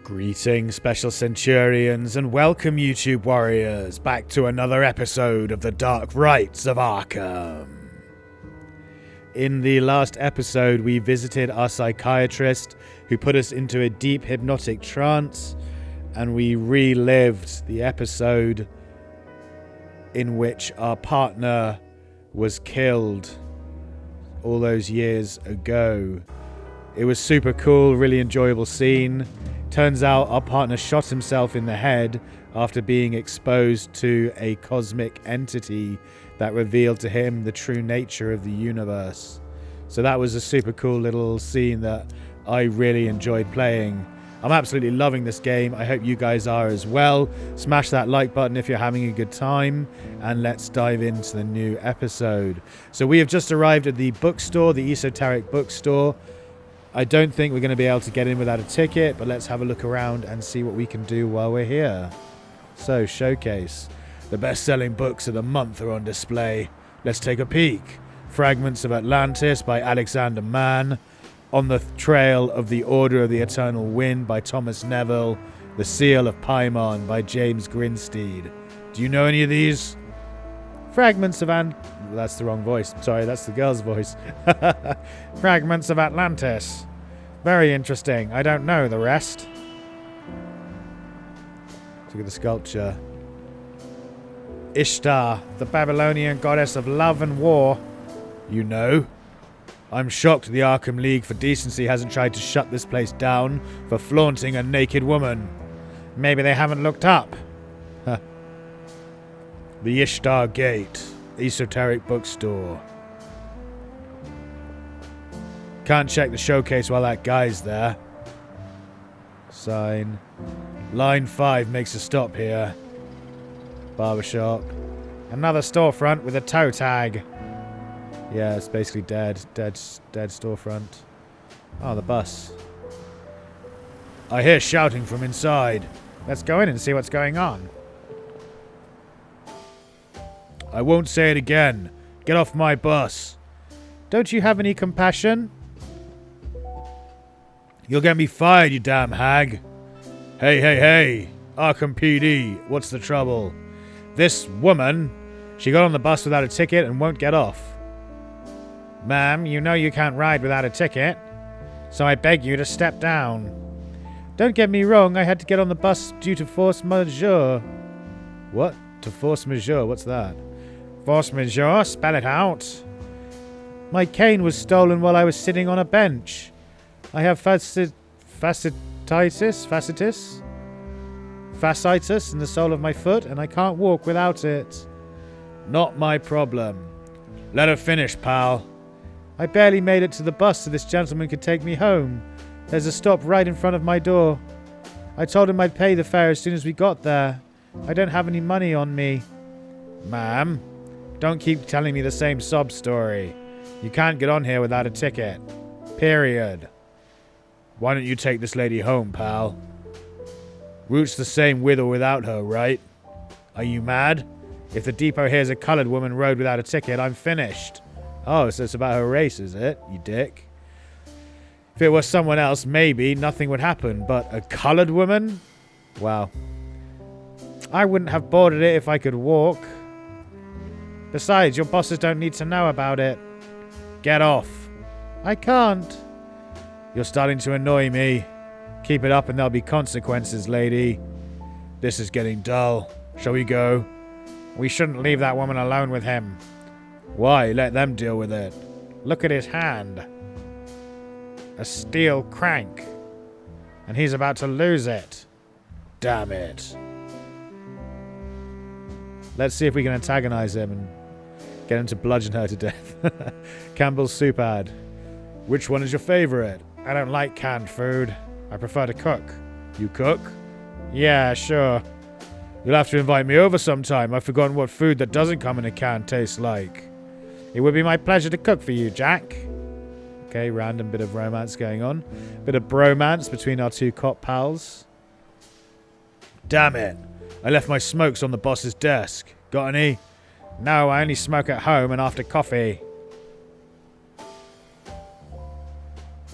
Greetings, Special Centurions, and welcome, YouTube warriors, back to another episode of the Dark Rites of Arkham. In the last episode, we visited our psychiatrist, who put us into a deep hypnotic trance, and we relived the episode in which our partner was killed all those years ago. It was super cool, really enjoyable scene. Turns out our partner shot himself in the head after being exposed to a cosmic entity that revealed to him the true nature of the universe. So that was a super cool little scene that I really enjoyed playing. I'm absolutely loving this game. I hope you guys are as well. Smash that like button if you're having a good time, and let's dive into the new episode. So we have just arrived at the bookstore, the esoteric bookstore. I don't think we're going to be able to get in without a ticket, but let's have a look around and see what we can do while we're here. So, showcase. The best-selling books of the month are on display. Let's take a peek. Fragments of Atlantis by Alexander Mann. On the Trail of the Order of the Eternal Wind by Thomas Neville. The Seal of Paimon by James Grinstead. Do you know any of these? Fragments of that's the wrong voice. Sorry, that's the girl's voice. Fragments of Atlantis. Very interesting. I don't know the rest. Look at the sculpture. Ishtar, the Babylonian goddess of love and war. You know. I'm shocked the Arkham League for Decency hasn't tried to shut this place down for flaunting a naked woman. Maybe they haven't looked up. The Ishtar Gate, esoteric bookstore. Can't check the showcase while that guy's there. Sign. Line 5 makes a stop here. Barbershop. Another storefront with a toe tag. Yeah, it's basically dead storefront. Oh, the bus. I hear shouting from inside. Let's go in and see what's going on. I won't say it again. Get off my bus. Don't you have any compassion? You'll get me fired, you damn hag. Hey. Arkham PD, what's the trouble? This woman, she got on the bus without a ticket and won't get off. Ma'am, you know you can't ride without a ticket, so I beg you to step down. Don't get me wrong, I had to get on the bus due to force majeure. What? To force majeure? What's that? Force majeure? Spell it out. My cane was stolen while I was sitting on a bench. I have fasciitis in the sole of my foot, and I can't walk without it. Not my problem. Let her finish, pal. I barely made it to the bus so this gentleman could take me home. There's a stop right in front of my door. I told him I'd pay the fare as soon as we got there. I don't have any money on me. Ma'am, don't keep telling me the same sob story. You can't get on here without a ticket. Period. Why don't you take this lady home, pal? Route's the same with or without her, right? Are you mad? If the depot hears a colored woman rode without a ticket, I'm finished. Oh, so it's about her race, is it? You dick. If it was someone else, maybe nothing would happen, but a colored woman? Wow. I wouldn't have boarded it if I could walk. Besides, your bosses don't need to know about it. Get off. I can't. You're starting to annoy me. Keep it up and there'll be consequences, lady. This is getting dull. Shall we go? We shouldn't leave that woman alone with him. Why? Let them deal with it. Look at his hand. A steel crank. And he's about to lose it. Damn it. Let's see if we can antagonize him and get him to bludgeon her to death. Campbell's soup ad. Which one is your favorite? I don't like canned food. I prefer to cook. You cook? Yeah, sure. You'll have to invite me over sometime. I've forgotten what food that doesn't come in a can tastes like. It would be my pleasure to cook for you, Jack. Okay, random bit of romance going on. Bit of bromance between our two cop pals. Damn it. I left my smokes on the boss's desk. Got any? No, I only smoke at home and after coffee.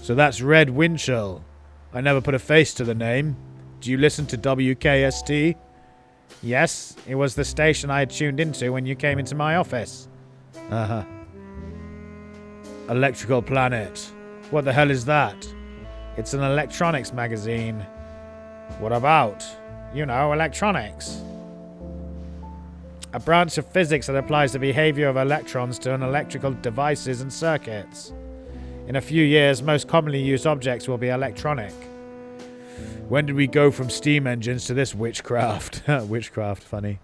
So that's Red Winchell. I never put a face to the name. Do you listen to WKST? Yes, it was the station I had tuned into when you came into my office. Uh-huh. Electrical Planet. What the hell is that? It's an electronics magazine. What about? You know, electronics. A branch of physics that applies the behavior of electrons to an electrical devices and circuits. In a few years, most commonly used objects will be electronic. When did we go from steam engines to this witchcraft? Witchcraft, funny.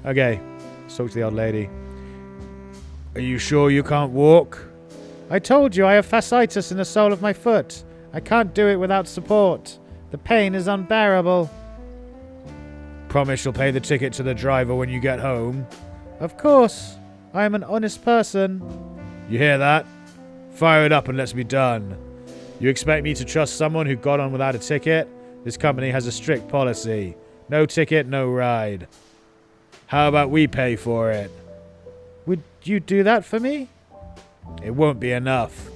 Okay, let's talk to the old lady. Are you sure you can't walk? I told you I have fasciitis in the sole of my foot. I can't do it without support. The pain is unbearable. Promise you'll pay the ticket to the driver when you get home. Of course. I am an honest person. You hear that? Fire it up and let's be done. You expect me to trust someone who got on without a ticket? This company has a strict policy. No ticket, no ride. How about we pay for it? Would you do that for me? It won't be enough.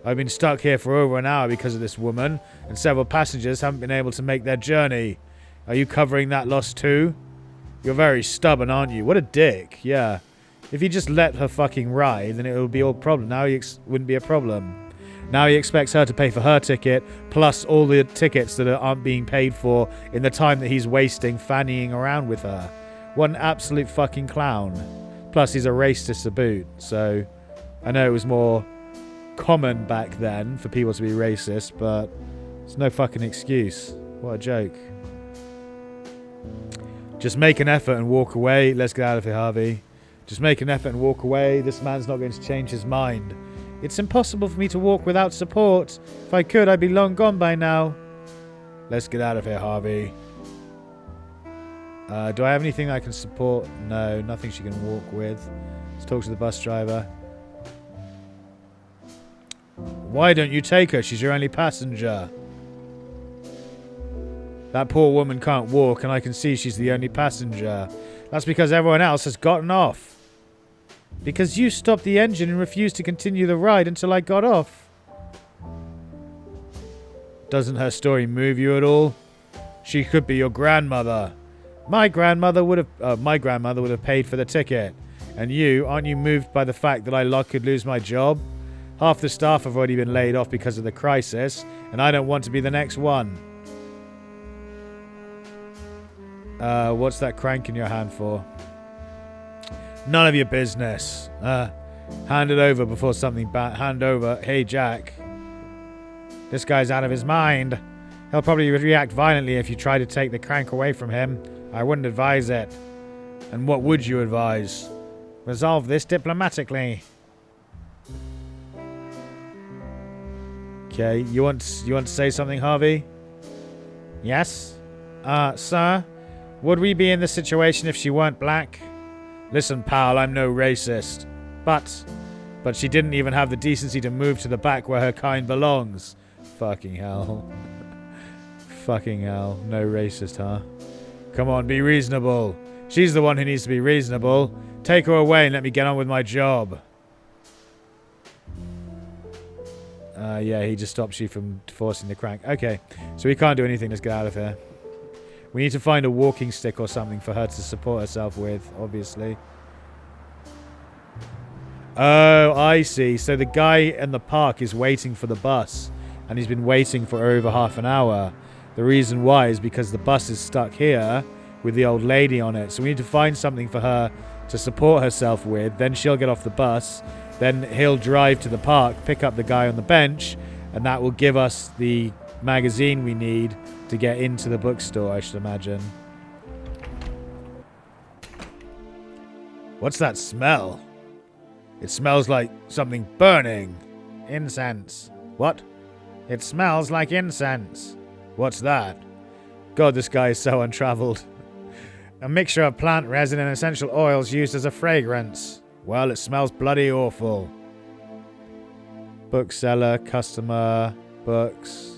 I've been stuck here for over an hour because of this woman, and several passengers haven't been able to make their journey. Are you covering that loss too? You're very stubborn, aren't you? What a dick. Yeah. If he just let her fucking ride, then it would be all problem. Now he wouldn't be a problem. Now he expects her to pay for her ticket, plus all the tickets that aren't being paid for in the time that he's wasting fannying around with her. What an absolute fucking clown. Plus he's a racist to boot, so I know it was more common back then for people to be racist, but it's no fucking excuse. What a joke. Just make an effort and walk away. Let's get out of here, Harvey. Just make an effort and walk away. This man's not going to change his mind. It's impossible for me to walk without support. If I could, I'd be long gone by now. Let's get out of here, Harvey. Do I have anything I can support? No, nothing she can walk with. Let's talk to the bus driver. Why don't you take her? She's your only passenger. That poor woman can't walk, and I can see she's the only passenger. That's because everyone else has gotten off. Because you stopped the engine and refused to continue the ride until I got off. Doesn't her story move you at all? She could be your grandmother. My grandmother would have paid for the ticket. And you, aren't you moved by the fact that I could lose my job? Half the staff have already been laid off because of the crisis, and I don't want to be the next one. What's that crank in your hand for? None of your business. Hand it over before something bad. Hand over. Hey, Jack. This guy's out of his mind. He'll probably react violently if you try to take the crank away from him. I wouldn't advise it. And what would you advise? Resolve this diplomatically. Okay, you want to say something, Harvey? Yes? Sir? Would we be in this situation if she weren't black? Listen, pal, I'm no racist. But she didn't even have the decency to move to the back where her kind belongs. Fucking hell. Fucking hell. No racist, huh? Come on, be reasonable. She's the one who needs to be reasonable. Take her away and let me get on with my job. Yeah, he just stops you from forcing the crank. Okay, so we can't do anything. Let's get out of here. We need to find a walking stick or something for her to support herself with, obviously. Oh, I see. So the guy in the park is waiting for the bus. And he's been waiting for over half an hour. The reason why is because the bus is stuck here with the old lady on it. So we need to find something for her to support herself with. Then she'll get off the bus. Then he'll drive to the park, pick up the guy on the bench. And that will give us the magazine we need to get into the bookstore, I should imagine. What's that smell? It smells like something burning. Incense. What? It smells like incense. What's that? God, this guy is so untraveled. A mixture of plant resin and essential oils used as a fragrance. Well, it smells bloody awful. Bookseller, customer, books.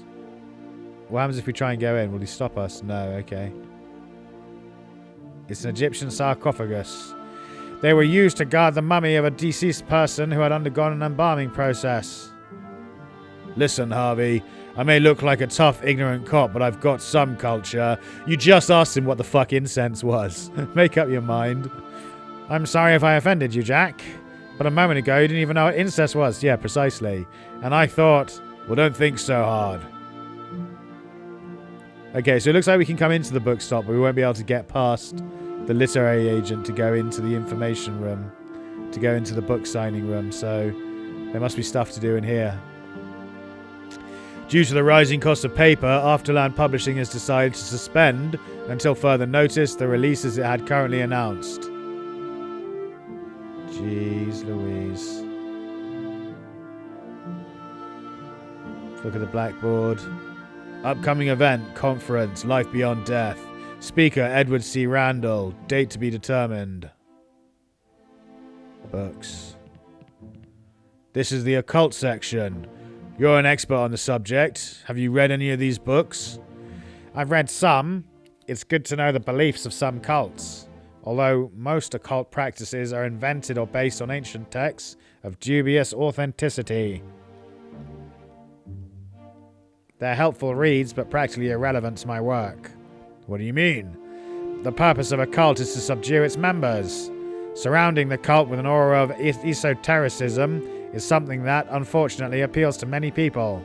What happens if we try and go in? Will he stop us? No, okay. It's an Egyptian sarcophagus. They were used to guard the mummy of a deceased person who had undergone an embalming process. Listen, Harvey, I may look like a tough, ignorant cop, but I've got some culture. You just asked him what the fuck incense was. Make up your mind. I'm sorry if I offended you, Jack. But a moment ago, you didn't even know what incest was. Yeah, precisely. And I thought, well, don't think so hard. Okay, so it looks like we can come into the bookstop, but we won't be able to get past the literary agent to go into the information room, to go into the book signing room. So there must be stuff to do in here. Due to the rising cost of paper, Afterland Publishing has decided to suspend, until further notice, the releases it had currently announced. Jeez Louise. Let's look at the blackboard. Upcoming event, conference, Life Beyond Death. Speaker, Edward C. Randall. Date to be determined. Books. This is the occult section. You're an expert on the subject. Have you read any of these books? I've read some. It's good to know the beliefs of some cults. Although most occult practices are invented or based on ancient texts of dubious authenticity. They're helpful reads, but practically irrelevant to my work. What do you mean? The purpose of a cult is to subdue its members. Surrounding the cult with an aura of esotericism is something that, unfortunately, appeals to many people.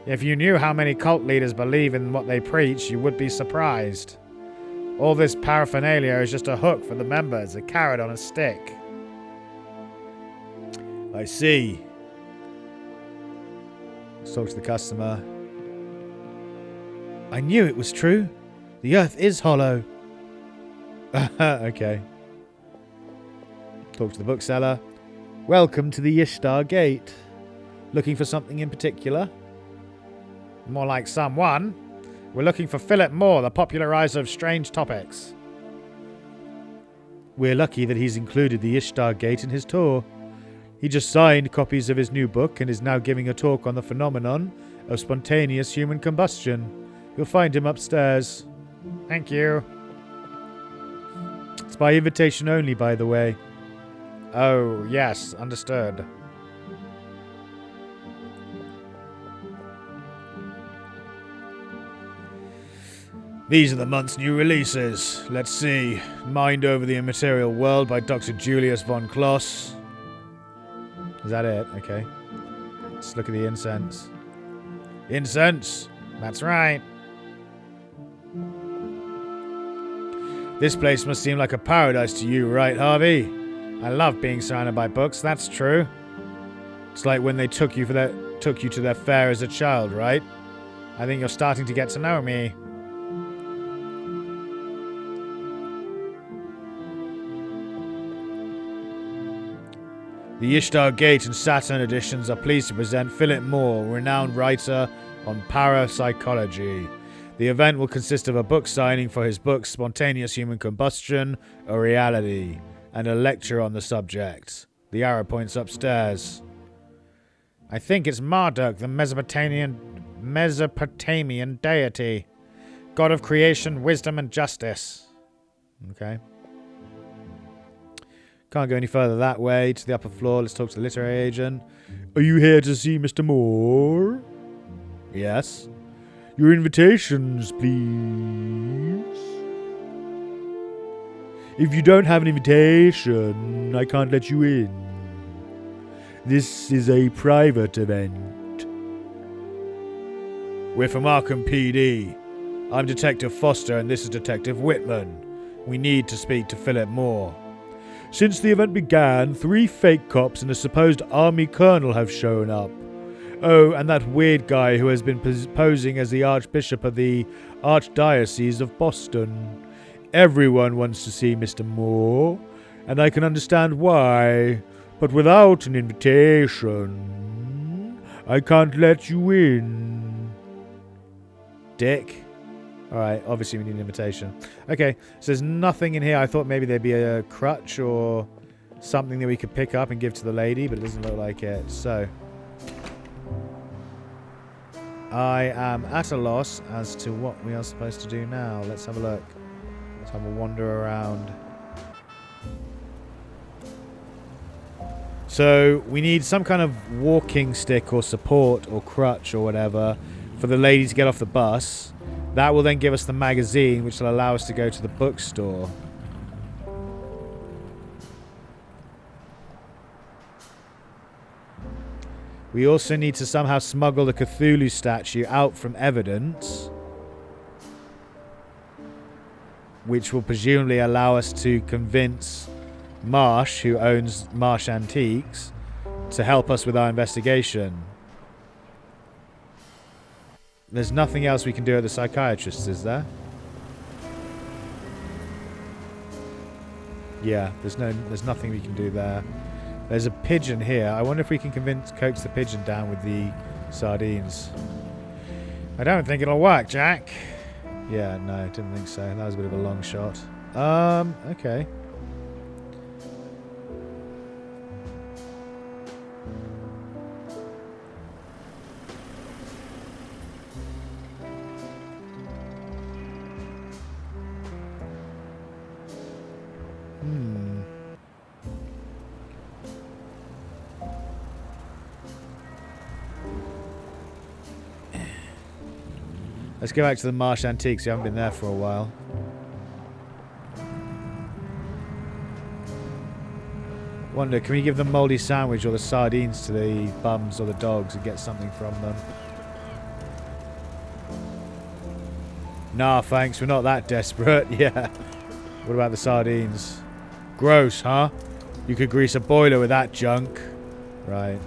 If you knew how many cult leaders believe in what they preach, you would be surprised. All this paraphernalia is just a hook for the members, a carrot on a stick. I see. Let's talk to the customer. I knew it was true. The earth is hollow. Okay. Talk to the bookseller. Welcome to the Ishtar Gate. Looking for something in particular? More like someone. We're looking for Philip Moore, the popularizer of strange topics. We're lucky that he's included the Ishtar Gate in his tour. He just signed copies of his new book and is now giving a talk on the phenomenon of spontaneous human combustion. You'll find him upstairs. Thank you. It's by invitation only, by the way. Oh, yes, understood. These are the month's new releases. Let's see. Mind Over the Immaterial World by Dr. Julius von Kloss. Is that it? Okay. Let's look at the incense. Incense? That's right. This place must seem like a paradise to you, right, Harvey? I love being surrounded by books, that's true. It's like when they took you to their fair as a child, right? I think you're starting to get to know me. The Ishtar Gate and Saturn editions are pleased to present Philip Moore, renowned writer on parapsychology. The event will consist of a book signing for his book Spontaneous Human Combustion, A Reality, and a lecture on the subject. The arrow points upstairs. I think it's Marduk, the Mesopotamian deity. God of creation, wisdom, and justice. Okay. Can't go any further that way. To the upper floor. Let's talk to the literary agent. Are you here to see Mr. Moore? Yes. Your invitations, please. If you don't have an invitation, I can't let you in. This is a private event. We're from Arkham PD. I'm Detective Foster and this is Detective Whitman. We need to speak to Philip Moore. Since the event began, 3 fake cops and a supposed army colonel have shown up. Oh, and that weird guy who has been posing as the Archbishop of the Archdiocese of Boston. Everyone wants to see Mr. Moore, and I can understand why. But without an invitation, I can't let you in. Dick. Alright, obviously we need an invitation. Okay, so there's nothing in here. I thought maybe there'd be a crutch or something that we could pick up and give to the lady, but it doesn't look like it. So I am at a loss as to what we are supposed to do now. Let's have a look. Let's have a wander around. So we need some kind of walking stick or support or crutch or whatever for the lady to get off the bus. That will then give us the magazine, which will allow us to go to the bookstore. We also need to somehow smuggle the Cthulhu statue out from evidence, which will presumably allow us to convince Marsh, who owns Marsh Antiques, to help us with our investigation. There's nothing else we can do at the psychiatrist, is there? Yeah, there's nothing we can do there. There's a pigeon here. I wonder if we can coax the pigeon down with the sardines. I don't think it'll work, Jack. Yeah, no, I didn't think so. That was a bit of a long shot. Okay. Let's go back to the Marsh Antiques. We haven't been there for a while. Wonder, can we give them mouldy sandwich or the sardines to the bums or the dogs and get something from them? Nah, thanks. We're not that desperate. Yeah. What about the sardines? Gross, huh? You could grease a boiler with that junk. Right.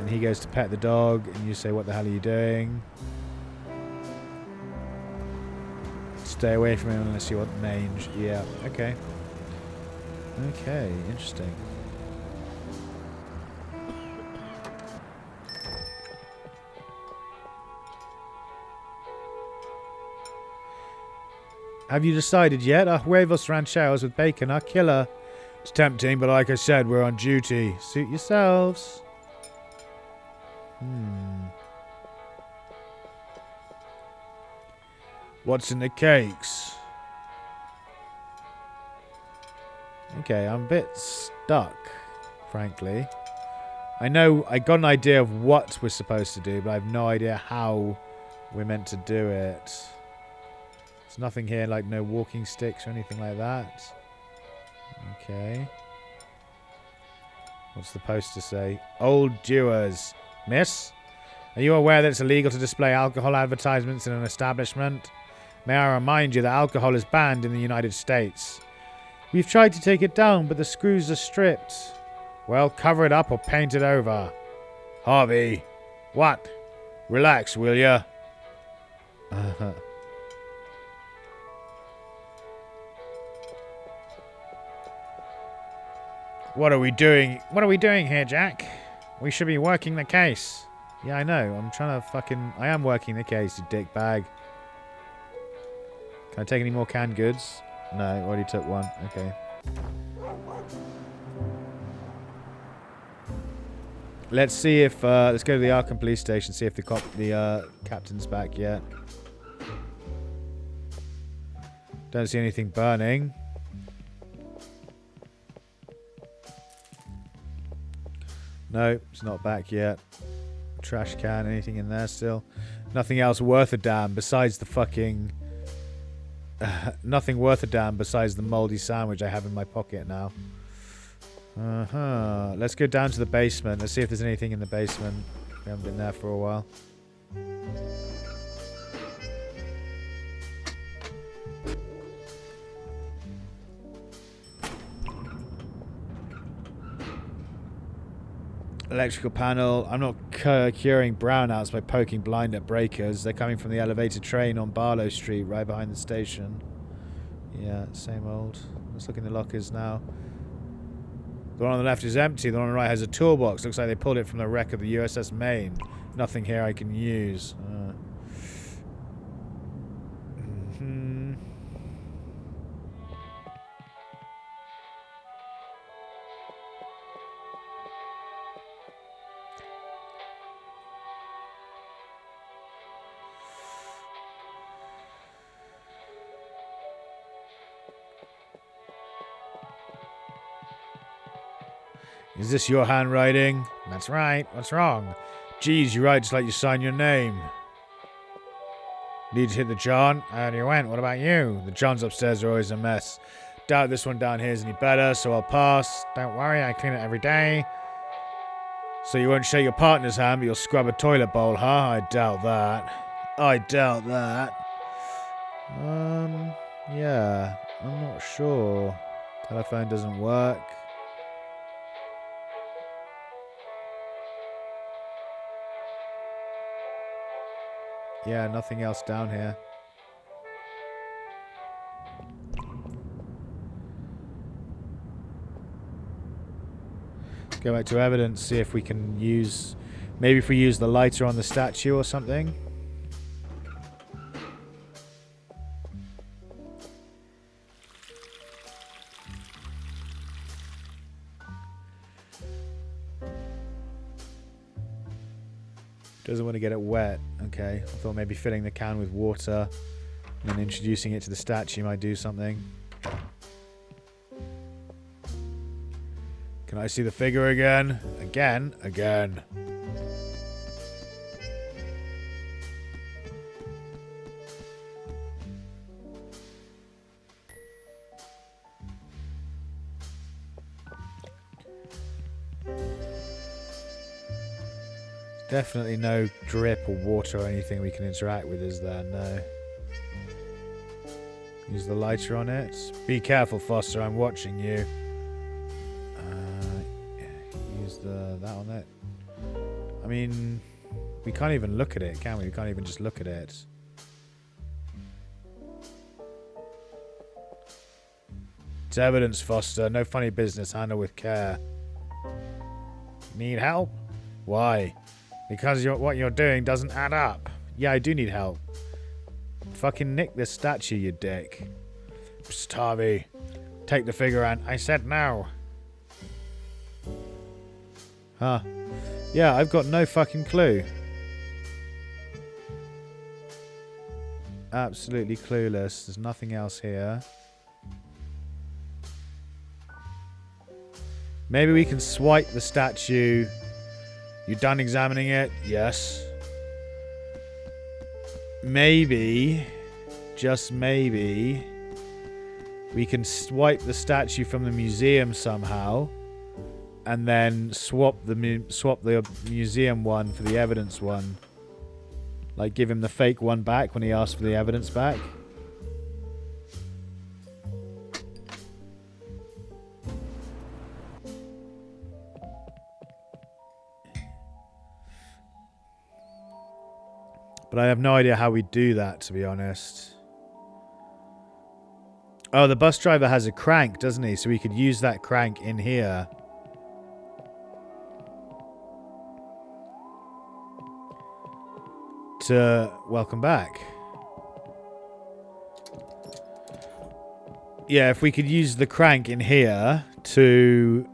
And he goes to pet the dog, and you say, what the hell are you doing? Stay away from him unless you want mange. Yeah, okay. Okay, interesting. Have you decided yet? Huevos rancheros with bacon are killer. It's tempting, but like I said, we're on duty. Suit yourselves. What's in the cakes? Okay, I'm a bit stuck, frankly. I know I got an idea of what we're supposed to do, but I have no idea how we're meant to do it. There's nothing here, like no walking sticks or anything like that. Okay. What's the poster say? Old Dewars. Miss? Are you aware that it's illegal to display alcohol advertisements in an establishment? May I remind you that alcohol is banned in the United States. We've tried to take it down, but the screws are stripped. Well, cover it up or paint it over. Harvey. What? Relax, will ya? What are we doing? What are we doing here, Jack? We should be working the case. Yeah, I know. I'm trying to fucking... I am working the case, you dickbag. Can I take any more canned goods? No, already took one. Okay. Let's see if... let's go to the Arkham police station, see if the captain's back yet. Don't see anything burning. No, it's not back yet. Trash can, anything in there still? Nothing else worth a damn besides the fucking... nothing worth a damn besides the mouldy sandwich I have in my pocket now. Let's go down to the basement. Let's see if there's anything in the basement. We haven't been there for a while. Electrical panel. I'm not curing brownouts by poking blind at breakers. They're coming from the elevated train on Barlow Street, right behind the station. Yeah, same old. Let's look in the lockers now. The one on the left is empty. The one on the right has a toolbox. Looks like they pulled it from the wreck of the USS Maine. Nothing here I can use. Is this your handwriting? That's right. What's wrong? Geez, you write just like you sign your name. Need to hit the John? How do you went? What about you? The Johns upstairs are always a mess. Doubt this one down here is any better, so I'll pass. Don't worry, I clean it every day. So you won't shake your partner's hand, but you'll scrub a toilet bowl, huh? I doubt that. I doubt that. Yeah, I'm not sure. Telephone doesn't work. Yeah, nothing else down here. Let's go back to evidence, see if we can use... Maybe if we use the lighter on the statue or something. Doesn't want to get it wet. Okay, I thought maybe filling the can with water and then introducing it to the statue might do something. Can I see the figure again? Again. Definitely no drip or water or anything we can interact with, is there? No. Use the lighter on it. Be careful, Foster, I'm watching you. Use that on it. I mean, we can't even look at it, can we? We can't even just look at it. It's evidence, Foster. No funny business. Handle with care. Need help? Why? Because what you're doing doesn't add up. Yeah, I do need help. Fucking nick this statue, you dick. Psst, Harvey. Take the figure and I said no. Huh. Yeah, I've got no fucking clue. Absolutely clueless. There's nothing else here. Maybe we can swipe the statue. You done examining it? Yes. Maybe, just maybe, we can swipe the statue from the museum somehow, and then swap the museum one for the evidence one. Like give him the fake one back when he asks for the evidence back. But I have no idea how we do that, to be honest. Oh, the bus driver has a crank, doesn't he? So we could use that crank in here. To welcome back. Yeah, if we could use the crank in here to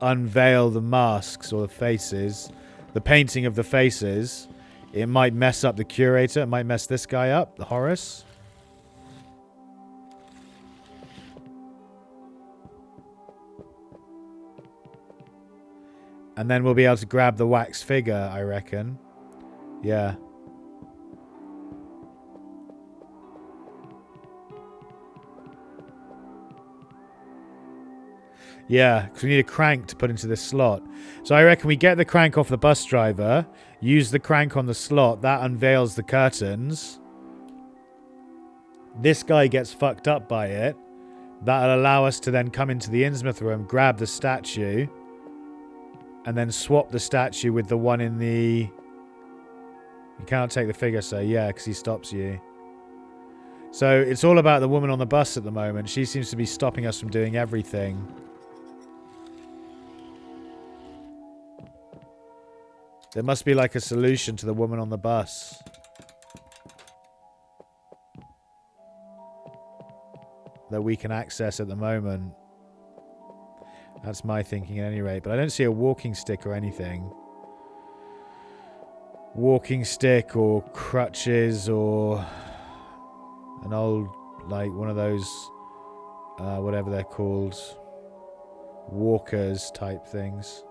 unveil the masks or the faces... The painting of the faces, it might mess up the curator. It might mess this guy up, the Horace. And then we'll be able to grab the wax figure, I reckon. Yeah. Yeah, because we need a crank to put into this slot. So I reckon we get the crank off the bus driver, use the crank on the slot, that unveils the curtains. This guy gets fucked up by it. That'll allow us to then come into the Innsmouth room, grab the statue, and then swap the statue with the one in the... You cannot take the figure, so yeah, because he stops you. So it's all about the woman on the bus at the moment. She seems to be stopping us from doing everything. There must be like a solution to the woman on the bus. That we can access at the moment. That's my thinking at any rate. But I don't see a walking stick or anything. Walking stick or crutches or an old, like one of those, whatever they're called, walkers type things.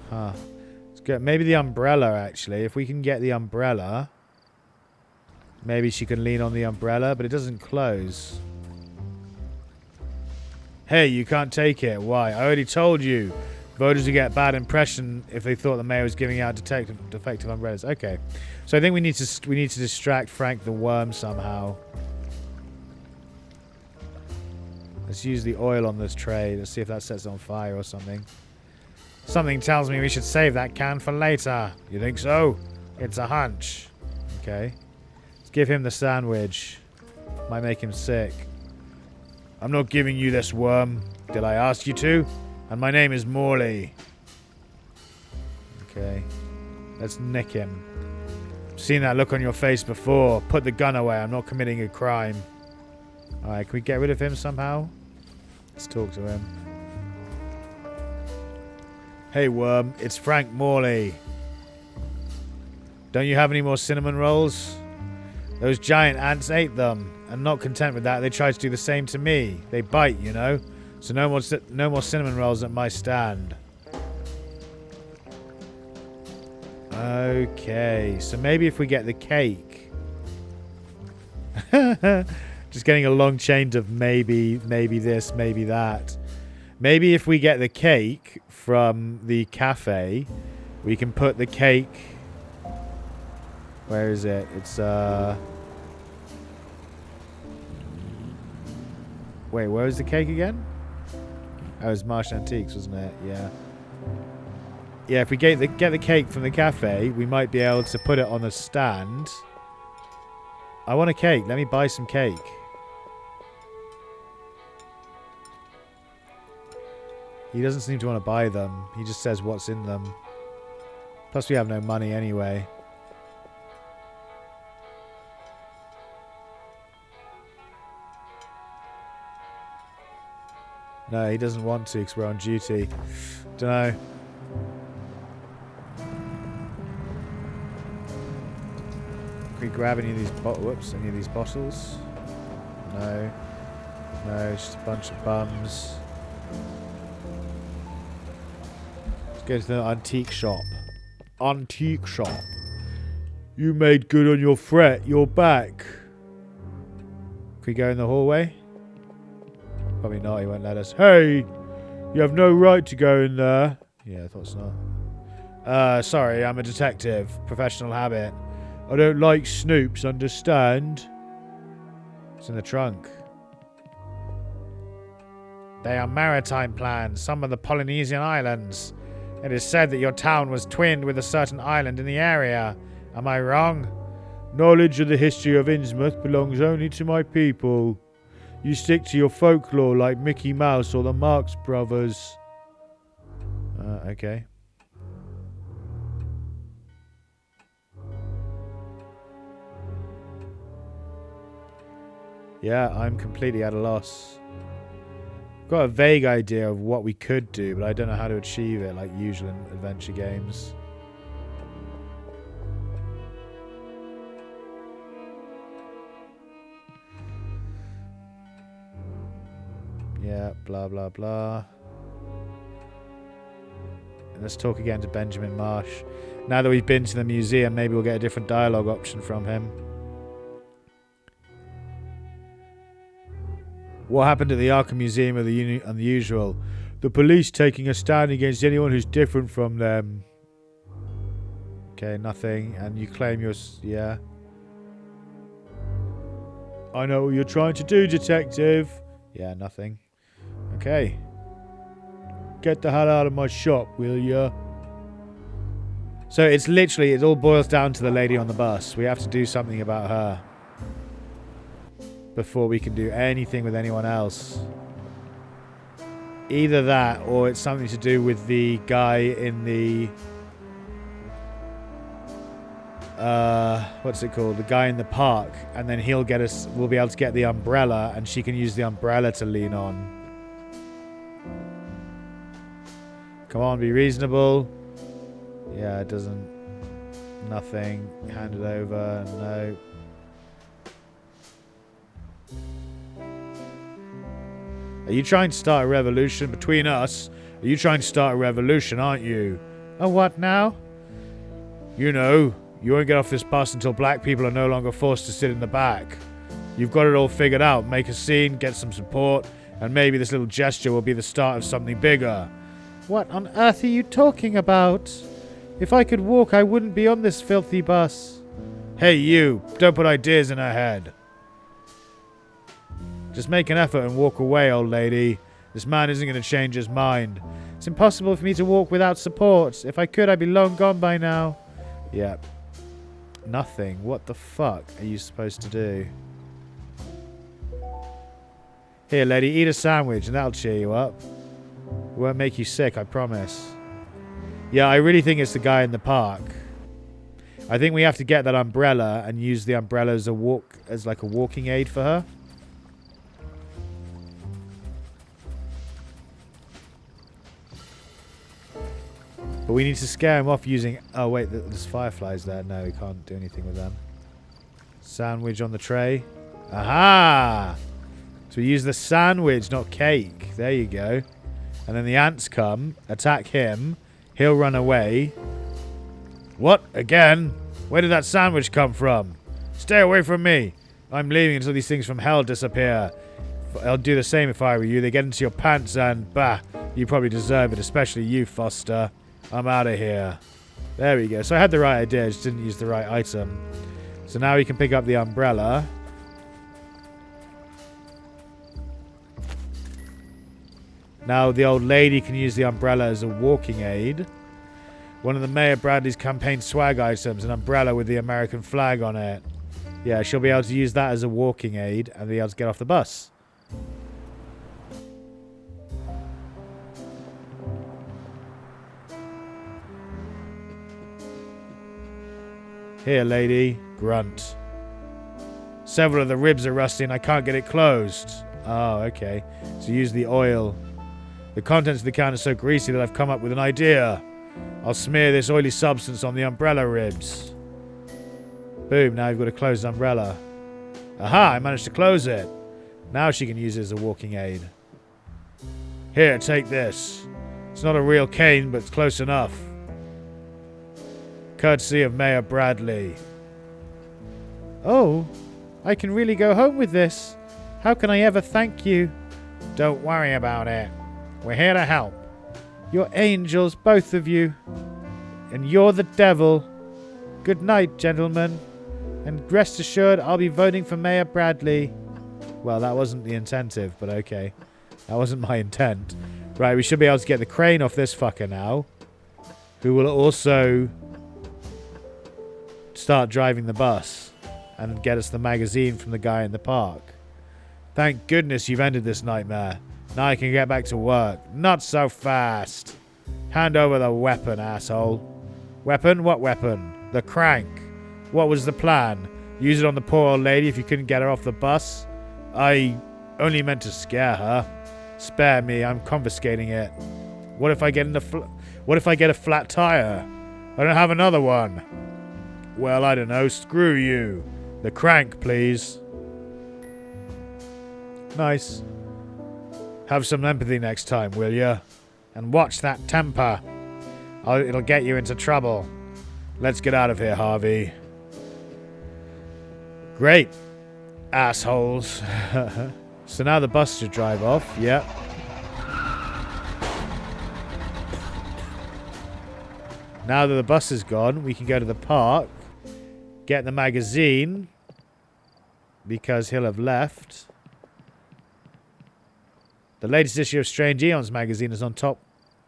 Huh. Let's get maybe the umbrella, actually. If we can get the umbrella, maybe she can lean on the umbrella, but it doesn't close. Hey, you can't take it. Why? I already told you. Voters would get a bad impression if they thought the mayor was giving out defective umbrellas. Okay. So I think we need to distract Frank the Worm somehow. Let's use the oil on this tray. Let's see if that sets it on fire or something. Something tells me we should save that can for later. You think so? It's a hunch. Okay. Let's give him the sandwich. Might make him sick. I'm not giving you this, worm. Did I ask you to? And my name is Morley. Okay. Let's nick him. I've seen that look on your face before. Put the gun away. I'm not committing a crime. Alright, can we get rid of him somehow? Let's talk to him. Hey, worm. It's Frank Morley. Don't you have any more cinnamon rolls? Those giant ants ate them. And not content with that, they tried to do the same to me. They bite, you know. So no more cinnamon rolls at my stand. Okay, so maybe if we get the cake. Just getting a long chain of maybe this, maybe that. Maybe if we get the cake from the cafe, we can put the cake... Where is it? It's, Wait, where was the cake again? Oh, it was Martian Antiques, wasn't it? Yeah. Yeah, if we get the cake from the cafe, we might be able to put it on a stand. I want a cake. Let me buy some cake. He doesn't seem to want to buy them. He just says what's in them. Plus, we have no money anyway. No, he doesn't want to because we're on duty. Dunno. Can we grab any of these any of these bottles? No. No, it's just a bunch of bums. Let's go to the antique shop. Antique shop. You made good on your threat. You're back. Can we go in the hallway? Probably not, he won't let us. Hey! You have no right to go in there. Yeah, I thought so. Sorry, I'm a detective. Professional habit. I don't like snoops, understand? It's in the trunk. They are maritime plans, some of the Polynesian islands. It is said that your town was twinned with a certain island in the area. Am I wrong? Knowledge of the history of Innsmouth belongs only to my people. You stick to your folklore like Mickey Mouse or the Marx Brothers. Okay. Yeah, I'm completely at a loss. Got a vague idea of what we could do, but I don't know how to achieve it like usual in adventure games. Yeah, blah, blah, blah. And let's talk again to Benjamin Marsh. Now that we've been to the museum, maybe we'll get a different dialogue option from him. What happened at the Arkham Museum of the Unusual? The police taking a stand against anyone who's different from them. Okay, nothing. And you claim you're... Yeah. I know what you're trying to do, detective. Yeah, nothing. Okay. Get the hell out of my shop, will ya? So it's literally, it all boils down to the lady on the bus. We have to do something about her before we can do anything with anyone else. Either that, or it's something to do with the guy in the... what's it called? The guy in the park. And then he'll get us... We'll be able to get the umbrella, and she can use the umbrella to lean on. Come on, be reasonable. Yeah, it doesn't... Nothing. Hand it over. No. Are you trying to start a revolution between us? Are you trying to start a revolution, aren't you? A what now? You know, you won't get off this bus until black people are no longer forced to sit in the back. You've got it all figured out. Make a scene, get some support, and maybe this little gesture will be the start of something bigger. What on earth are you talking about? If I could walk, I wouldn't be on this filthy bus. Hey, you. Don't put ideas in her head. Just make an effort and walk away, old lady. This man isn't going to change his mind. It's impossible for me to walk without support. If I could, I'd be long gone by now. Yeah. Nothing. What the fuck are you supposed to do? Here, lady, eat a sandwich and that'll cheer you up. It won't make you sick, I promise. Yeah, I really think it's the guy in the park. I think we have to get that umbrella and use the umbrella as like a walking aid for her. But we need to scare him off using... Oh, wait, there's fireflies there. No, we can't do anything with them. Sandwich on the tray. Aha! So we use the sandwich, not cake. There you go. And then the ants come, attack him. He'll run away. What? Again? Where did that sandwich come from? Stay away from me. I'm leaving until these things from hell disappear. I'll do the same if I were you. They get into your pants and, bah, you probably deserve it, especially you, Foster. I'm out of here. There we go. So I had the right idea, I just didn't use the right item. So now we can pick up the umbrella. Now the old lady can use the umbrella as a walking aid. One of the Mayor Bradley's campaign swag items, an umbrella with the American flag on it. Yeah, she'll be able to use that as a walking aid and be able to get off the bus. Here, lady. Grunt. Several of the ribs are rusty and I can't get it closed. Oh, okay. So use the oil. The contents of the can are so greasy that I've come up with an idea. I'll smear this oily substance on the umbrella ribs. Boom, now you've got a closed umbrella. Aha, I managed to close it. Now she can use it as a walking aid. Here, take this. It's not a real cane, but it's close enough. Courtesy of Mayor Bradley. Oh, I can really go home with this. How can I ever thank you? Don't worry about it. We're here to help. You're angels, both of you. And you're the devil. Good night, gentlemen. And rest assured, I'll be voting for Mayor Bradley. Well, that wasn't the intentive, but okay. That wasn't my intent. Right, we should be able to get the crane off this fucker now. Who will also start driving the bus and get us the magazine from the guy in the park. Thank goodness you've ended this nightmare. Now I can get back to work. Not so fast. Hand over the weapon, asshole. Weapon? What weapon? The crank. What was the plan? Use it on the poor old lady if you couldn't get her off the bus? I only meant to scare her. Spare me, I'm confiscating it. What if I get a flat tire? I don't have another one. Well, I don't know. Screw you. The crank, please. Nice. Have some empathy next time, will ya? And watch that temper. It'll get you into trouble. Let's get out of here, Harvey. Great. Assholes. So now the bus should drive off. Yep. Now that the bus is gone, we can go to the park. Get the magazine. Because he'll have left. The latest issue of Strange Eons magazine is on top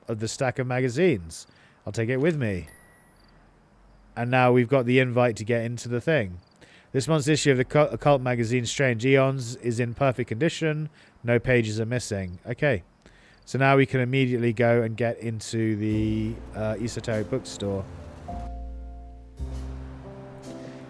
of the stack of magazines. I'll take it with me. And now we've got the invite to get into the thing. This month's issue of the occult magazine Strange Eons is in perfect condition. No pages are missing. Okay. So now we can immediately go and get into the esoteric bookstore.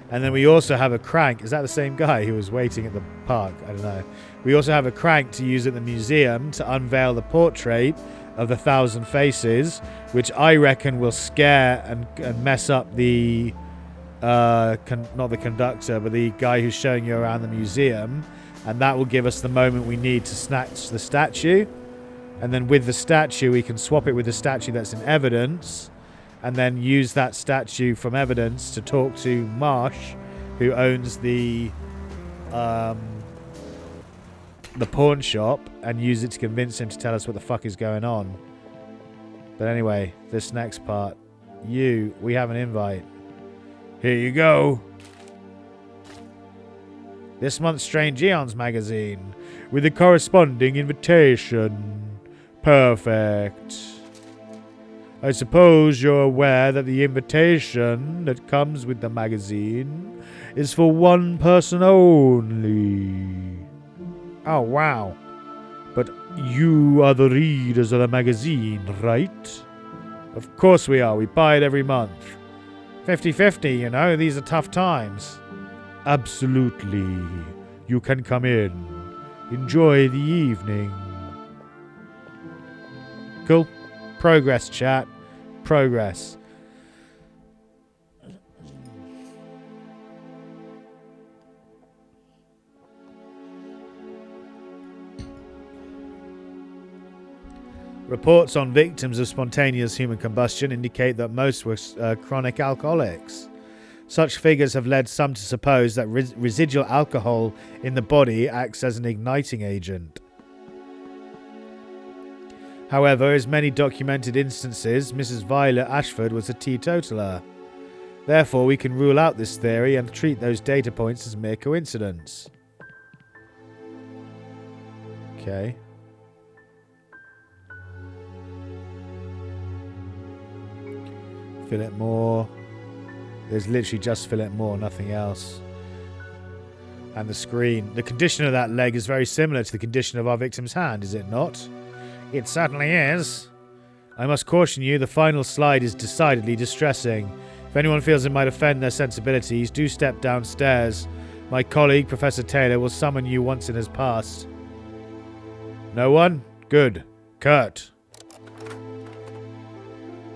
And then we also have a crank. Is that the same guy who was waiting at the park? I don't know. We also have a crank to use at the museum to unveil the portrait of the 1,000 Faces, which I reckon will scare and mess up the... not the conductor, but the guy who's showing you around the museum. And that will give us the moment we need to snatch the statue. And then with the statue, we can swap it with the statue that's in evidence. And then use that statue from evidence to talk to Marsh, who owns the pawn shop, and use it to convince him to tell us what the fuck is going on. But anyway, this next part. We have an invite. Here you go. This month's Strange Eons magazine, with the corresponding invitation. Perfect. I suppose you're aware that the invitation that comes with the magazine is for one person only. Oh, wow. But you are the readers of the magazine, right? Of course we are. We buy it every month. 50-50, you know. These are tough times. Absolutely. You can come in. Enjoy the evening. Cool. Progress, chat. Progress. Reports on victims of spontaneous human combustion indicate that most were chronic alcoholics. Such figures have led some to suppose that residual alcohol in the body acts as an igniting agent. However, as many documented instances, Mrs. Violet Ashford was a teetotaler. Therefore, we can rule out this theory and treat those data points as mere coincidence. Okay. Fill it more. There's literally just fill it more, nothing else. And the screen. The condition of that leg is very similar to the condition of our victim's hand, is it not? It certainly is. I must caution you, the final slide is decidedly distressing. If anyone feels it might offend their sensibilities, do step downstairs. My colleague, Professor Taylor, will summon you once it has passed. No one? Good. Kurt.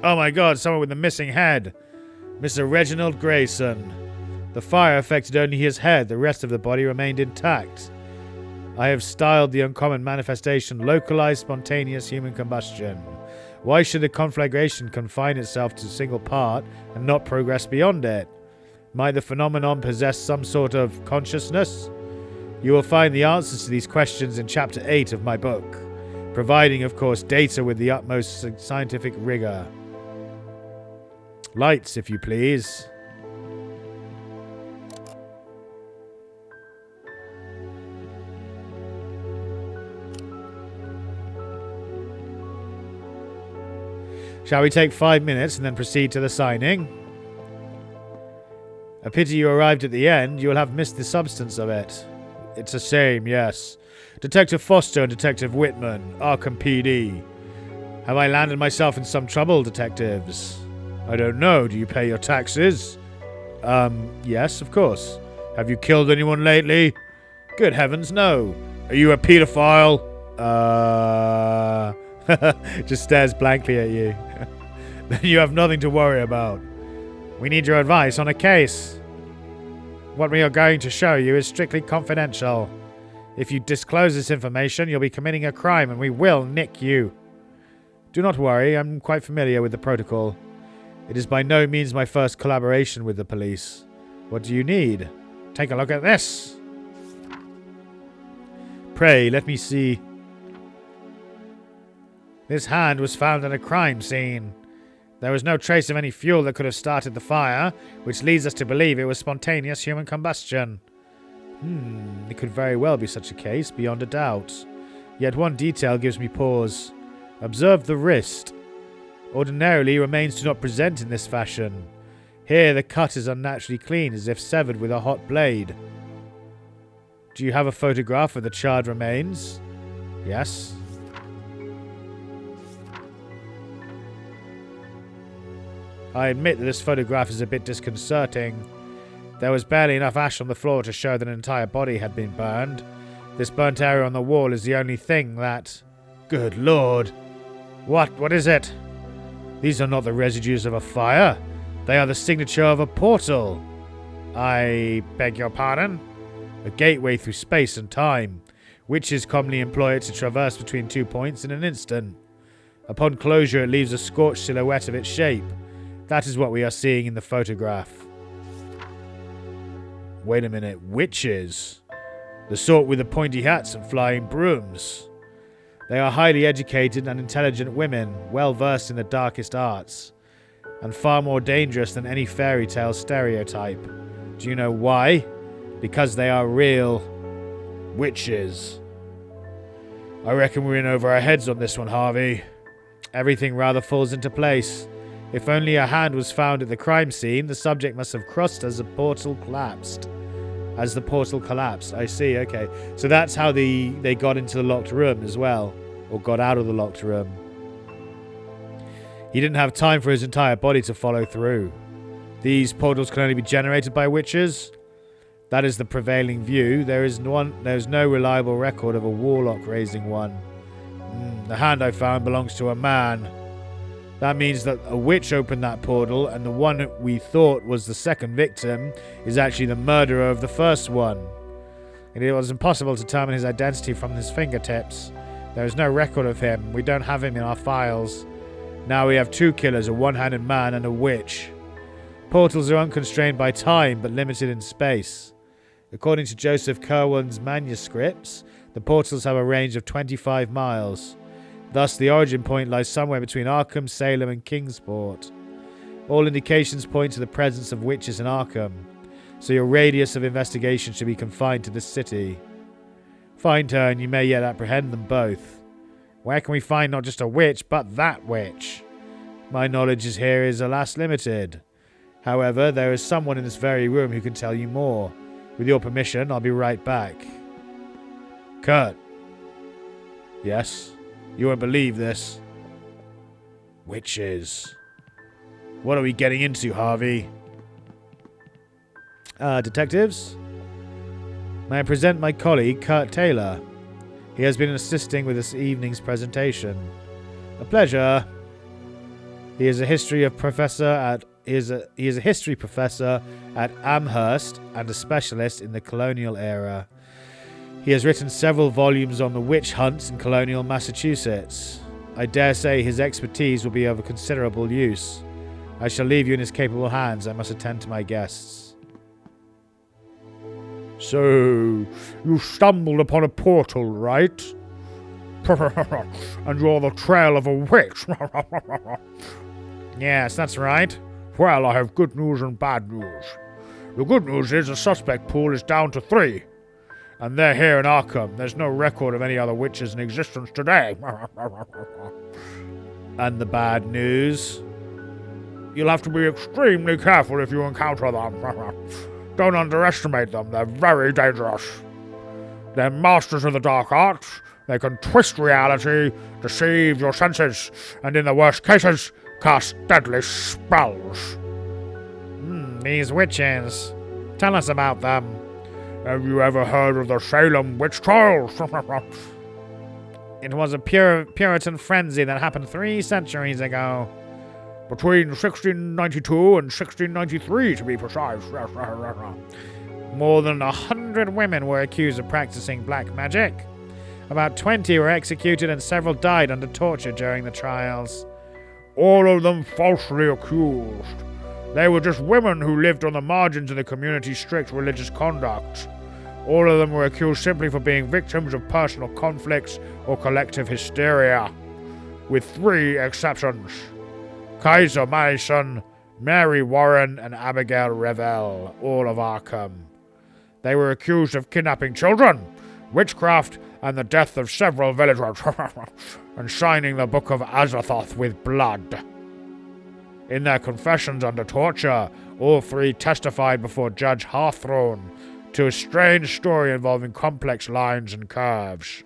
Oh my god, someone with a missing head. Mr. Reginald Grayson. The fire affected only his head. The rest of the body remained intact. I have styled the uncommon manifestation localized spontaneous human combustion. Why should the conflagration confine itself to a single part and not progress beyond it? Might the phenomenon possess some sort of consciousness? You will find the answers to these questions in Chapter 8 of my book, providing, of course, data with the utmost scientific rigor. Lights, if you please. Shall we take 5 minutes and then proceed to the signing? A pity you arrived at the end. You will have missed the substance of it. It's a shame, yes. Detective Foster and Detective Whitman, Arkham PD. Have I landed myself in some trouble, detectives? I don't know. Do you pay your taxes? Yes, of course. Have you killed anyone lately? Good heavens, no. Are you a pedophile? Just stares blankly at you. Then you have nothing to worry about. We need your advice on a case. What we are going to show you is strictly confidential. If you disclose this information, you'll be committing a crime and we will nick you. Do not worry, I'm quite familiar with the protocol. It is by no means my first collaboration with the police. What do you need? Take a look at this. Pray, let me see. This hand was found at a crime scene. There was no trace of any fuel that could have started the fire, which leads us to believe it was spontaneous human combustion. It could very well be such a case, beyond a doubt. Yet one detail gives me pause. Observe the wrist. Ordinarily, remains do not present in this fashion. Here, the cut is unnaturally clean, as if severed with a hot blade. Do you have a photograph of the charred remains? Yes. I admit that this photograph is a bit disconcerting. There was barely enough ash on the floor to show that an entire body had been burned. This burnt area on the wall is the only thing that... Good lord! What is it? These are not the residues of a fire. They are the signature of a portal. I beg your pardon? a gateway through space and time. Witches commonly employ it to traverse between 2 points in an instant. Upon closure, it leaves a scorched silhouette of its shape. That is what we are seeing in the photograph. Wait a minute, witches? The sort with the pointy hats and flying brooms. They are highly educated and intelligent women, well versed in the darkest arts, and far more dangerous than any fairy tale stereotype. Do you know why? Because they are real witches. I reckon we're in over our heads on this one, Harvey. Everything rather falls into place. If only a hand was found at the crime scene, the subject must have crossed as the portal collapsed. As the portal collapsed, I see, okay. So that's how they got into the locked room as well. Or got out of the locked room. He didn't have time for his entire body to follow through. These portals can only be generated by witches. That is the prevailing view. There is no reliable record of a warlock raising one. The hand I found belongs to a man. That means that a witch opened that portal, and the one we thought was the second victim is actually the murderer of the first one. And it was impossible to determine his identity from his fingertips. There is no record of him. We don't have him in our files. Now we have 2 killers, a one-handed man and a witch. Portals are unconstrained by time, but limited in space. According to Joseph Kerwan's manuscripts, the portals have a range of 25 miles. Thus, the origin point lies somewhere between Arkham, Salem, and Kingsport. All indications point to the presence of witches in Arkham, so your radius of investigation should be confined to this city. Find her, and you may yet apprehend them both. Where can we find not just a witch, but that witch? My knowledge here is, alas, limited. However, there is someone in this very room who can tell you more. With your permission, I'll be right back. Kurt. Yes? You won't believe this. Witches. What are we getting into, Harvey? Detectives? May I present my colleague, Kurt Taylor? He has been assisting with this evening's presentation. A pleasure. He is a history professor at Amherst and a specialist in the colonial era. He has written several volumes on the witch hunts in colonial Massachusetts. I dare say his expertise will be of considerable use. I shall leave you in his capable hands. I must attend to my guests. So, you stumbled upon a portal, right? And you're the trail of a witch. Yes, that's right. Well, I have good news and bad news. The good news is the suspect pool is down to 3. And they're here in Arkham. There's no record of any other witches in existence today. And the bad news? You'll have to be extremely careful if you encounter them. Don't underestimate them. They're very dangerous. They're masters of the dark arts. They can twist reality, deceive your senses, and in the worst cases, cast deadly spells. These witches. Tell us about them. Have you ever heard of the Salem witch trials? It was a Puritan frenzy that happened 3 centuries ago. Between 1692 and 1693, to be precise. More than 100 women were accused of practicing black magic. About 20 were executed and several died under torture during the trials. All of them falsely accused. They were just women who lived on the margins of the community's strict religious conduct. All of them were accused simply for being victims of personal conflicts or collective hysteria, with 3 exceptions. Kaiser Mason, Mary Warren, and Abigail Revell, all of Arkham. They were accused of kidnapping children, witchcraft, and the death of several villagers, and signing the Book of Azathoth with blood. In their confessions under torture, all 3 testified before Judge Hawthorne to a strange story involving complex lines and curves.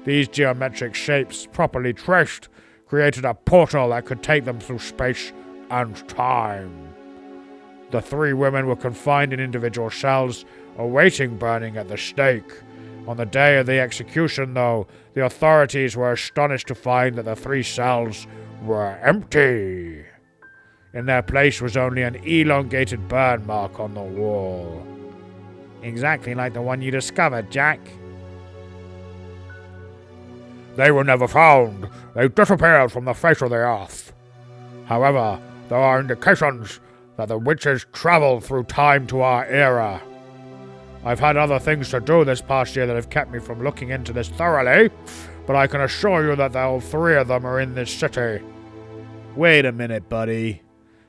These geometric shapes, properly traced, created a portal that could take them through space and time. The 3 women were confined in individual cells, awaiting burning at the stake. On the day of the execution, though, the authorities were astonished to find that the 3 cells were empty. In their place was only an elongated burn mark on the wall. Exactly like the one you discovered, Jack. They were never found. They disappeared from the face of the earth. However, there are indications that the witches traveled through time to our era. I've had other things to do this past year that have kept me from looking into this thoroughly, but I can assure you that all three of them are in this city. Wait a minute, buddy.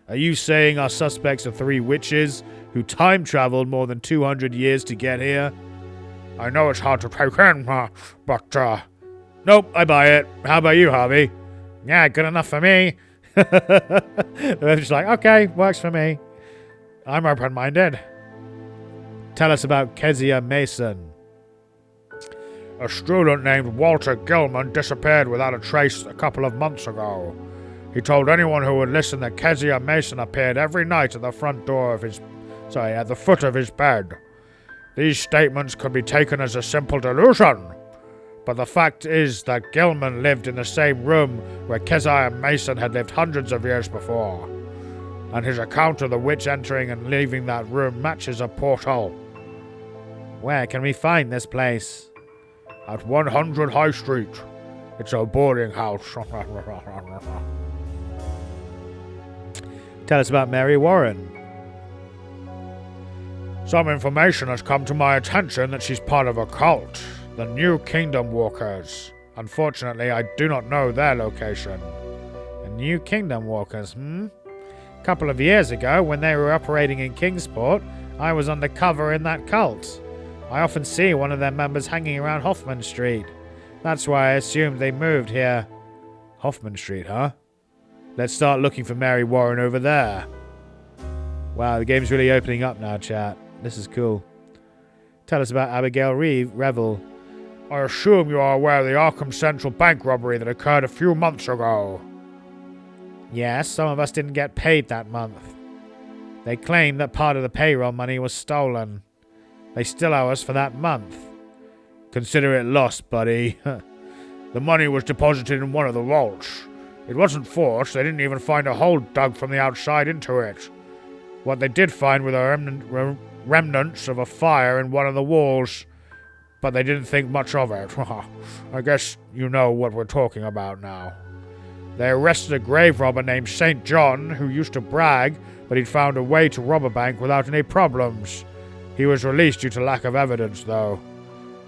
Are you saying our suspects are three witches who time traveled more than 200 years to get here? I know it's hard to take in, but Nope, I buy it. How about you, Harvey? Yeah, good enough for me. They're just like, okay, works for me. I'm open-minded. Tell us about Kezia Mason. A student named Walter Gilman disappeared without a trace a couple of months ago. He told anyone who would listen that Kezia Mason appeared every night at the at the foot of his bed. These statements could be taken as a simple delusion, but the fact is that Gilman lived in the same room where Kezia Mason had lived hundreds of years before, and his account of the witch entering and leaving that room matches a portal. Where can we find this place? At 100 High Street. It's a boarding house. Tell us about Mary Warren. Some information has come to my attention that she's part of a cult, the New Kingdom Walkers. Unfortunately, I do not know their location. The New Kingdom Walkers, A couple of years ago, when they were operating in Kingsport, I was undercover in that cult. I often see one of their members hanging around Hoffman Street. That's why I assumed they moved here. Hoffman Street, huh? Let's start looking for Mary Warren over there. Wow, the game's really opening up now, chat. This is cool. Tell us about Abigail Revel. I assume you are aware of the Arkham Central bank robbery that occurred a few months ago. Yes, some of us didn't get paid that month. They claim that part of the payroll money was stolen. They still owe us for that month. Consider it lost, buddy. The money was deposited in one of the vaults. It wasn't forced. They didn't even find a hole dug from the outside into it. What they did find were the remnants of a fire in one of the walls, but they didn't think much of it. I guess you know what we're talking about now. They arrested a grave robber named St. John, who used to brag, but he'd found a way to rob a bank without any problems. He was released due to lack of evidence, though.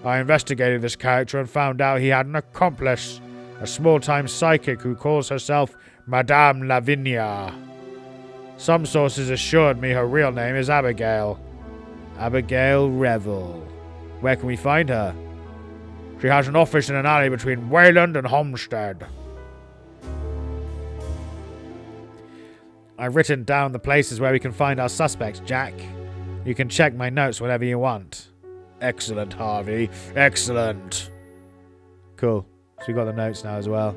I investigated this character and found out he had an accomplice, a small-time psychic who calls herself Madame Lavinia. Some sources assured me her real name is Abigail. Abigail Revel. Where can we find her? She has an office in an alley between Wayland and Homestead. I've written down the places where we can find our suspects, Jack. You can check my notes whenever you want. Excellent, Harvey. Excellent. Cool. So we got the notes now as well.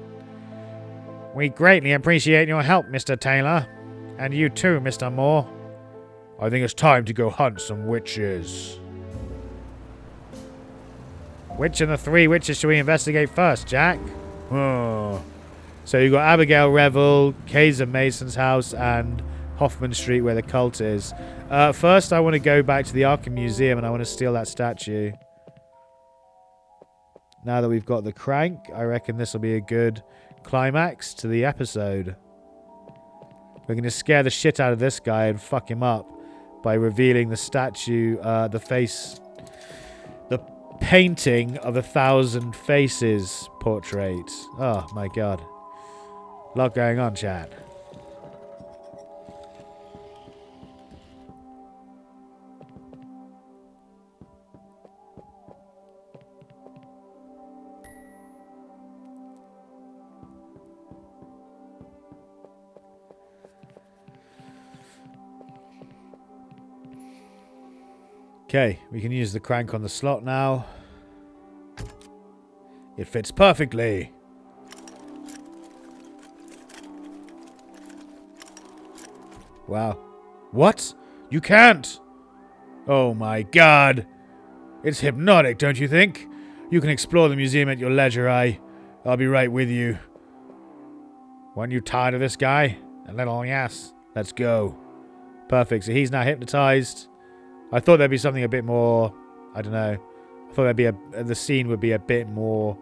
We greatly appreciate your help, Mr. Taylor. And you too, Mr. Moore. I think it's time to go hunt some witches. Which of the three witches should we investigate first, Jack? So you got Abigail Revel, Kezia Mason's house, and Hoffman Street where the cult is. First, I want to go back to the Arkham Museum and I want to steal that statue. Now that we've got the crank, I reckon this will be a good climax to the episode. We're going to scare the shit out of this guy and fuck him up by revealing the statue, the painting of 1,000 faces portrait. Oh my god. A lot going on, chat. Okay, we can use the crank on the slot now. It fits perfectly. Wow. What? You can't! Oh my god. It's hypnotic, don't you think? You can explore the museum at your leisure, I'll be right with you. Weren't you tired of this guy? A little, yes. Let's go. Perfect, so he's now hypnotized. I thought there'd be something a bit more, I don't know. I thought the scene would be a bit more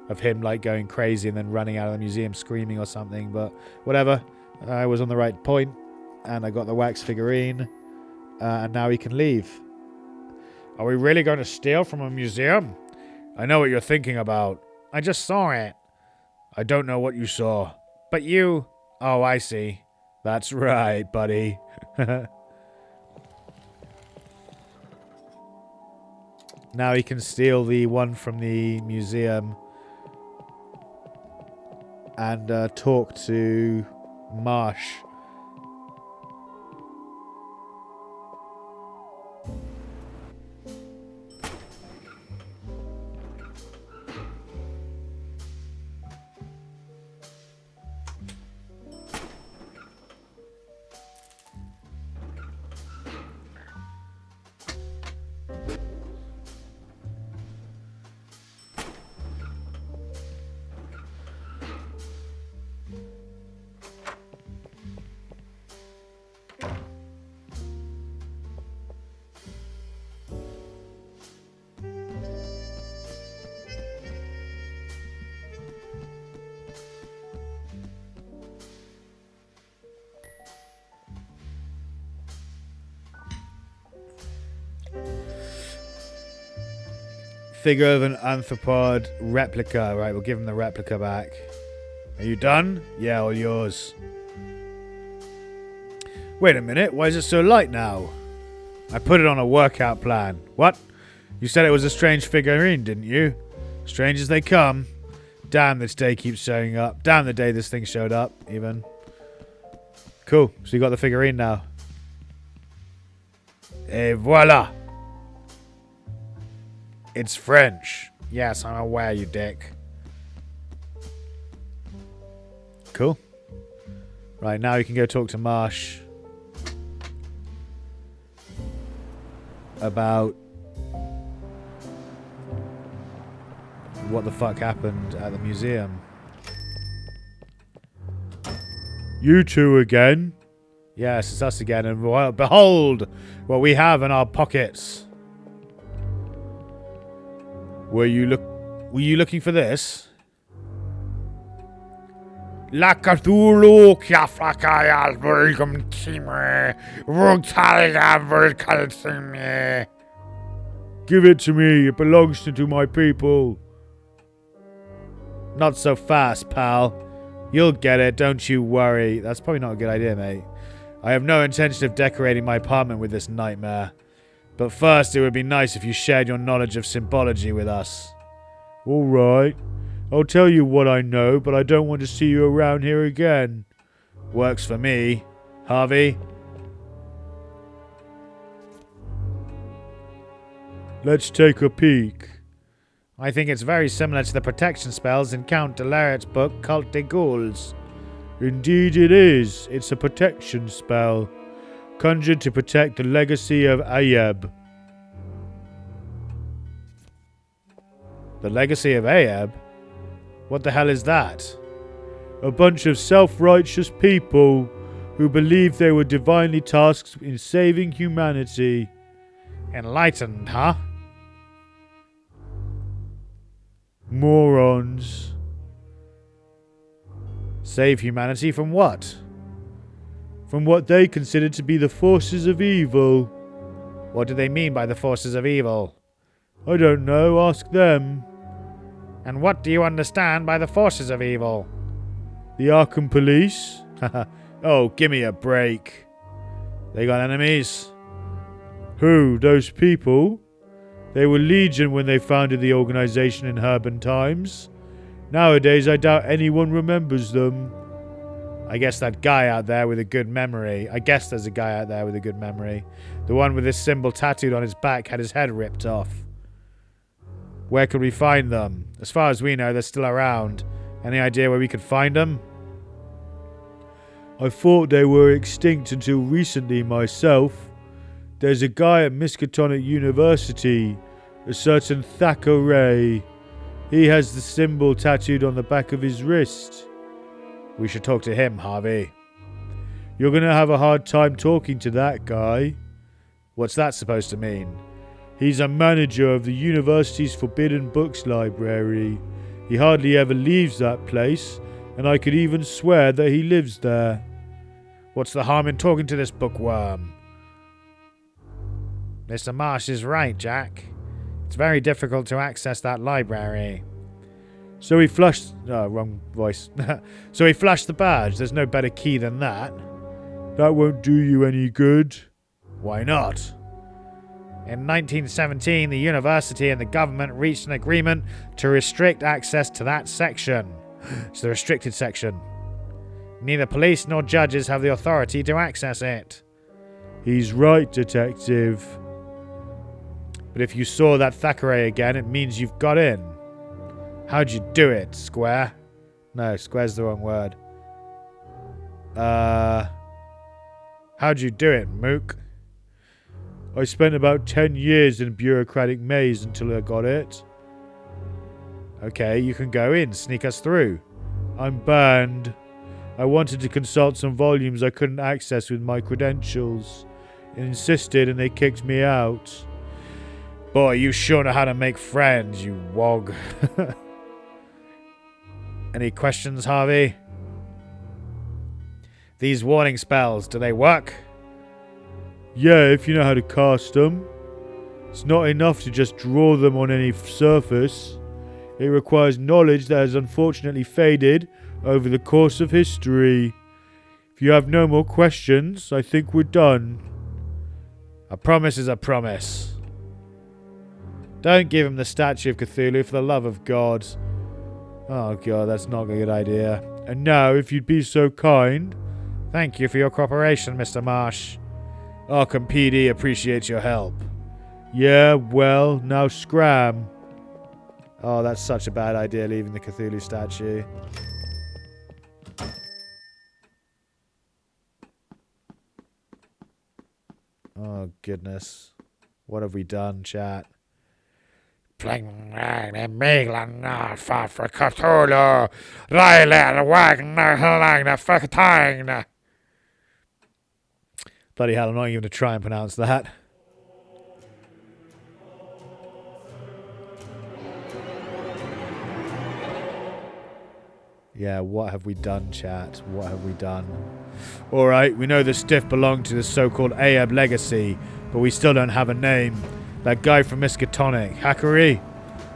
of him like going crazy and then running out of the museum screaming or something, but whatever. I was on the right point and I got the wax figurine and now we can leave. Are we really going to steal from a museum? I know what you're thinking about. I just saw it. I don't know what you saw. But you... Oh, I see. That's right, buddy. Now he can steal the one from the museum and talk to Marsh. Figure of an anthropod replica. Right, we'll give him the replica back. Are you done? Yeah, all yours. Wait a minute, why is it so light now? I put it on a workout plan. What? You said it was a strange figurine, didn't you? Strange as they come. Damn, this day keeps showing up. Damn the day this thing showed up, even. Cool, so you got the figurine now. Et voila! It's French. Yes, I'm aware, you dick. Cool. Right, now you can go talk to Marsh about what the fuck happened at the museum. You two again? Yes, it's us again, and well, behold what we have in our pockets. Were you looking for this? La Cthulhu Kiafrakaya Vulgum Time Rugtaliga Vulkalsime. Give it to me, it belongs to my people. Not so fast, pal. You'll get it, don't you worry. That's probably not a good idea, mate. I have no intention of decorating my apartment with this nightmare. But first, it would be nice if you shared your knowledge of symbology with us. Alright. I'll tell you what I know, but I don't want to see you around here again. Works for me. Harvey? Let's take a peek. I think it's very similar to the protection spells in Count Delaret's book, Cult des Ghouls. Indeed it is. It's a protection spell. Conjured to protect the legacy of Ayeb. The legacy of Ayeb? What the hell is that? A bunch of self-righteous people who believed they were divinely tasked in saving humanity. Enlightened, huh? Morons. Save humanity from what? From what they considered to be the forces of evil. What do they mean by the forces of evil? I don't know, ask them. And what do you understand by the forces of evil? The Arkham police? Oh, give me a break. They got enemies? Who, those people? They were legion when they founded the organization in Urban times. Nowadays, I doubt anyone remembers them. I guess that guy out there with a good memory. I guess there's a guy out there with a good memory. The one with this symbol tattooed on his back had his head ripped off. Where could we find them? As far as we know, they're still around. Any idea where we could find them? I thought they were extinct until recently myself. There's a guy at Miskatonic University, a certain Thackeray. He has the symbol tattooed on the back of his wrist. We should talk to him, Harvey. You're going to have a hard time talking to that guy. What's that supposed to mean? He's a manager of the university's Forbidden Books library. He hardly ever leaves that place, and I could even swear that he lives there. What's the harm in talking to this bookworm? Mr. Marsh is right, Jack. It's very difficult to access that library. So he flushed... Oh, wrong voice. So he flashed the badge. There's no better key than that. That won't do you any good. Why not? In 1917, the university and the government reached an agreement to restrict access to that section. It's the restricted section. Neither police nor judges have the authority to access it. He's right, Detective. But if you saw that Thackeray again, it means you've got in. How'd you do it, Square? No, Square's the wrong word. How'd you do it, Mook? I spent about 10 years in a bureaucratic maze until I got it. Okay, you can go in. Sneak us through. I'm banned. I wanted to consult some volumes I couldn't access with my credentials. It insisted and they kicked me out. Boy, you sure know how to make friends, you wog. Any questions, Harvey? These warning spells, do they work? Yeah, if you know how to cast them. It's not enough to just draw them on any surface. It requires knowledge that has unfortunately faded over the course of history. If you have no more questions, I think we're done. A promise is a promise. Don't give him the statue of Cthulhu, for the love of God. Oh God, that's not a good idea. And now, if you'd be so kind... Thank you for your cooperation, Mr. Marsh. Arkham PD appreciates your help. Yeah, well, now scram. Oh, that's such a bad idea, leaving the Cthulhu statue. Oh, goodness. What have we done, chat? Bloody hell, I'm not even going to try and pronounce that. Yeah, what have we done, chat? What have we done? Alright, we know the stiff belonged to the so-called Ahab legacy, but we still don't have a name. That guy from Miskatonic,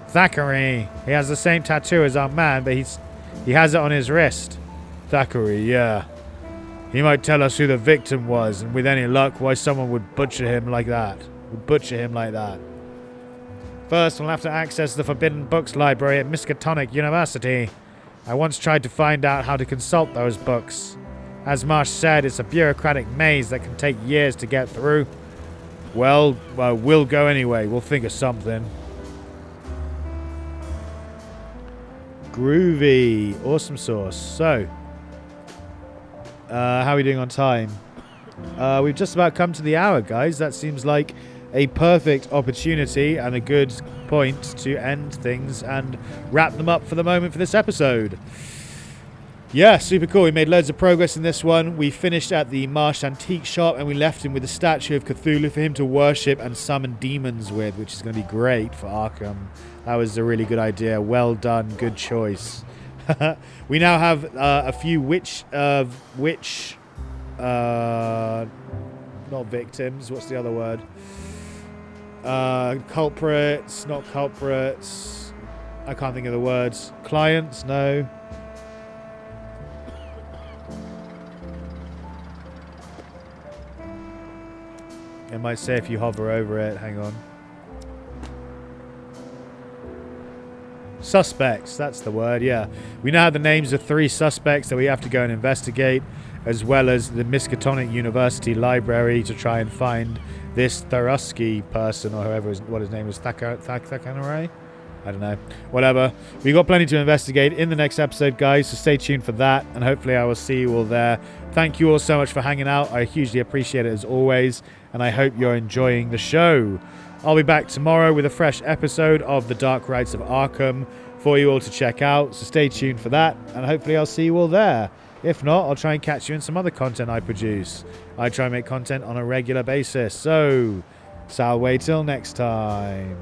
Thackeray. He has the same tattoo as our man, but he has it on his wrist. Thackeray, yeah. He might tell us who the victim was, and with any luck, why someone would butcher him like that. First, we'll have to access the Forbidden Books library at Miskatonic University. I once tried to find out how to consult those books. As Marsh said, it's a bureaucratic maze that can take years to get through. Well, we'll go anyway. We'll think of something. Groovy. Awesome sauce. So, how are we doing on time? We've just about come to the hour, guys. That seems like a perfect opportunity and a good point to end things and wrap them up for the moment for this episode. Yeah, super cool. We made loads of progress in this one. We finished at the Marsh Antique Shop and we left him with a statue of Cthulhu for him to worship and summon demons with, which is going to be great for Arkham. That was a really good idea. Well done. Good choice. We now have a few not victims. What's the other word? Culprits, not culprits. I can't think of the words. Clients, no. It might say if you hover over it. Hang on. Suspects, that's the word, yeah. We now have the names of 3 suspects that we have to go and investigate, as well as the Miskatonic University Library to try and find this Tharusky person, or what his name is, Thackeray? I don't know. Whatever. We've got plenty to investigate in the next episode, guys, so stay tuned for that, and hopefully I will see you all there. Thank you all so much for hanging out. I hugely appreciate it as always, and I hope you're enjoying the show. I'll be back tomorrow with a fresh episode of the Dark Rites of Arkham for you all to check out, so stay tuned for that, and hopefully I'll see you all there. If not, I'll try and catch you in some other content I produce. I try and make content on a regular basis. So, I'll wait till next time.